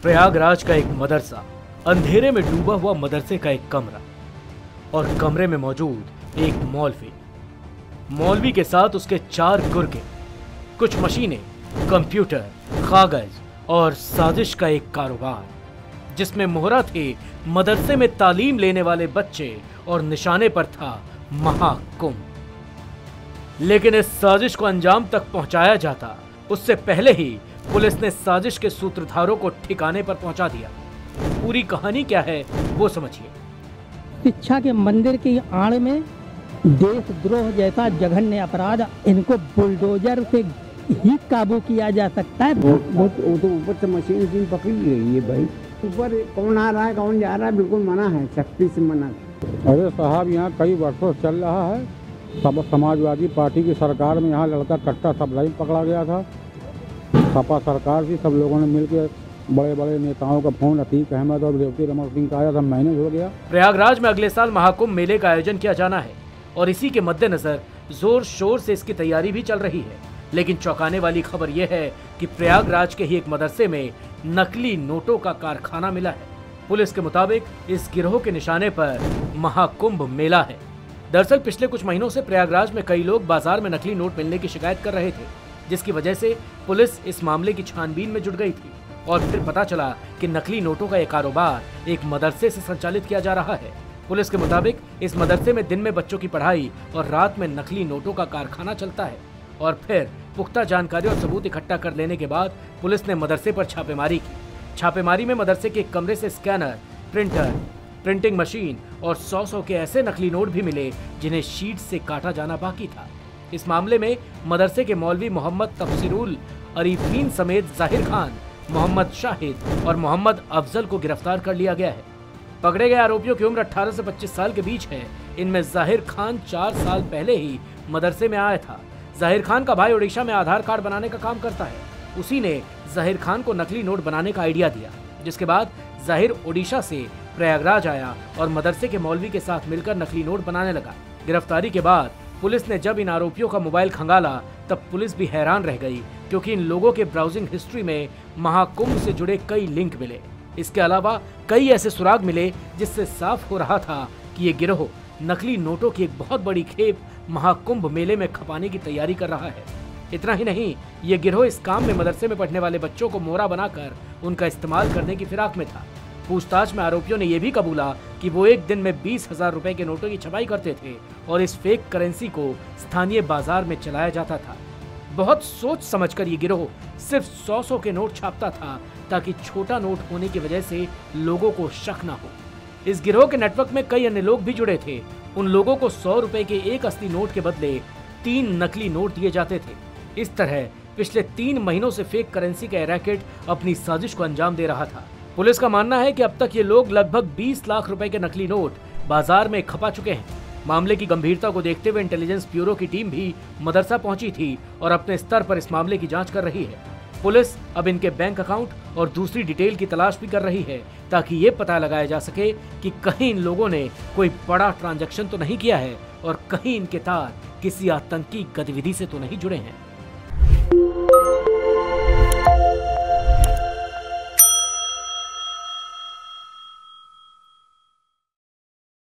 प्रयागराज का एक मदरसा, अंधेरे में डूबा हुआ मदरसे का एक कमरा और कमरे में मौजूद एक मौलवी। मौलवी के साथ उसके 4 गुर्गे, कुछ मशीनें, कंप्यूटर, कागज और साजिश का एक कारोबार जिसमें मोहरा थे मदरसे में तालीम लेने वाले बच्चे और निशाने पर था महाकुंभ। लेकिन इस साजिश को अंजाम तक पहुंचाया जाता उससे पहले ही पुलिस ने साजिश के सूत्रधारों को ठिकाने पर पहुंचा दिया। पूरी कहानी क्या है वो समझिए। शिक्षा के मंदिर की आड़ में देशद्रोह जैसा जघन्य अपराध, इनको बुलडोजर से ही काबू किया जा सकता है। वो तो ऊपर से मशीन पकड़ी गई है भाई। ऊपर कौन आ रहा है कौन जा रहा है बिल्कुल मना है, सख्ती से मना। अरे साहब, यहाँ कई वर्षों से चल रहा है। सब समाजवादी पार्टी की सरकार में यहाँ लड़का कट्टा सप्लाई पकड़ा गया था। सपा सरकार थी, सब लोगों ने मिलकर बड़े बड़े नेताओं का फोन, अतीक अहमद और रेवती रमन सिंह का आया था, मैनेज हो गया। प्रयागराज में अगले साल महाकुंभ मेले का आयोजन किया जाना है और इसी के मद्देनजर जोर शोर से इसकी तैयारी भी चल रही है। लेकिन चौंकाने वाली खबर यह है कि प्रयागराज के ही एक मदरसे में नकली नोटों का कारखाना मिला है। पुलिस के मुताबिक इस गिरोह के निशाने पर महाकुंभ मेला है। दरअसल पिछले कुछ महीनों से प्रयागराज में कई लोग बाजार में नकली नोट मिलने की शिकायत कर रहे थे, जिसकी वजह से पुलिस इस मामले की छानबीन में जुट गई थी और फिर पता चला कि नकली नोटों का यह कारोबार एक मदरसे से संचालित किया जा रहा है। पुलिस के मुताबिक इस मदरसे में दिन में बच्चों की पढ़ाई और रात में नकली नोटों का कारखाना चलता है। और फिर पुख्ता जानकारी और सबूत इकट्ठा कर लेने के बाद पुलिस ने मदरसे पर छापेमारी की। छापेमारी में मदरसे के एक कमरे से स्कैनर, प्रिंटर, प्रिंटिंग मशीन और 100 के ऐसे नकली नोट भी मिले जिन्हें शीट से काटा जाना बाकी था। इस मामले में मदरसे के मौलवी मोहम्मद तफसीरुल अरीफीन समेत जाहिर खान, मोहम्मद शाहिद और मोहम्मद अफजल को गिरफ्तार कर लिया गया है। पकड़े गए आरोपियों की उम्र 18 से 25 साल के बीच है। इनमें जाहिर खान 4 साल पहले ही मदरसे में आया था। जाहिर खान का भाई उड़ीसा में आधार कार्ड बनाने का काम करता है। उसी ने जाहिर खान को नकली नोट बनाने का आइडिया दिया, जिसके बाद जाहिर उड़ीसा से प्रयागराज आया और मदरसे के मौलवी के साथ मिलकर नकली नोट बनाने लगा। गिरफ्तारी के बाद पुलिस ने जब इन आरोपियों का मोबाइल खंगाला तब पुलिस भी हैरान रह गई, क्योंकि इन लोगों के ब्राउजिंग हिस्ट्री में महाकुंभ से जुड़े कई लिंक मिले। इसके अलावा कई ऐसे सुराग मिले जिससे साफ हो रहा था कि ये गिरोह नकली नोटों की एक बहुत बड़ी खेप महाकुंभ मेले में खपाने की तैयारी कर रहा है। इतना ही नहीं, ये गिरोह इस काम में मदरसे में पढ़ने वाले बच्चों को मोहरा बनाकर उनका इस्तेमाल करने की फिराक में था। पूछताछ में आरोपियों ने यह भी कबूला कि वो एक दिन में 20,000 रुपए के नोटों की छपाई करते थे और इस फेक करेंसी को स्थानीय बाजार में चलाया जाता था। बहुत सोच समझकर ये गिरोह सिर्फ 100 के नोट छापता था ताकि छोटा नोट होने की वजह से लोगों को शक न हो। इस गिरोह के नेटवर्क में कई अन्य लोग भी जुड़े थे। उन लोगों को 100 रुपए के एक असली नोट के बदले 3 नकली नोट दिए जाते थे। इस तरह पिछले 3 महीनों से फेक करेंसी का रैकेट अपनी साजिश को अंजाम दे रहा था। पुलिस का मानना है कि अब तक ये लोग लगभग 20 लाख रुपए के नकली नोट बाजार में खपा चुके हैं। मामले की गंभीरता को देखते हुए इंटेलिजेंस ब्यूरो की टीम भी मदरसा पहुंची थी और अपने स्तर पर इस मामले की जांच कर रही है। पुलिस अब इनके बैंक अकाउंट और दूसरी डिटेल की तलाश भी कर रही है ताकि ये पता लगाया जा सके कि कहीं इन लोगों ने कोई बड़ा ट्रांजैक्शन तो नहीं किया है और कहीं इनके तार किसी आतंकी गतिविधि से तो नहीं जुड़े हैं।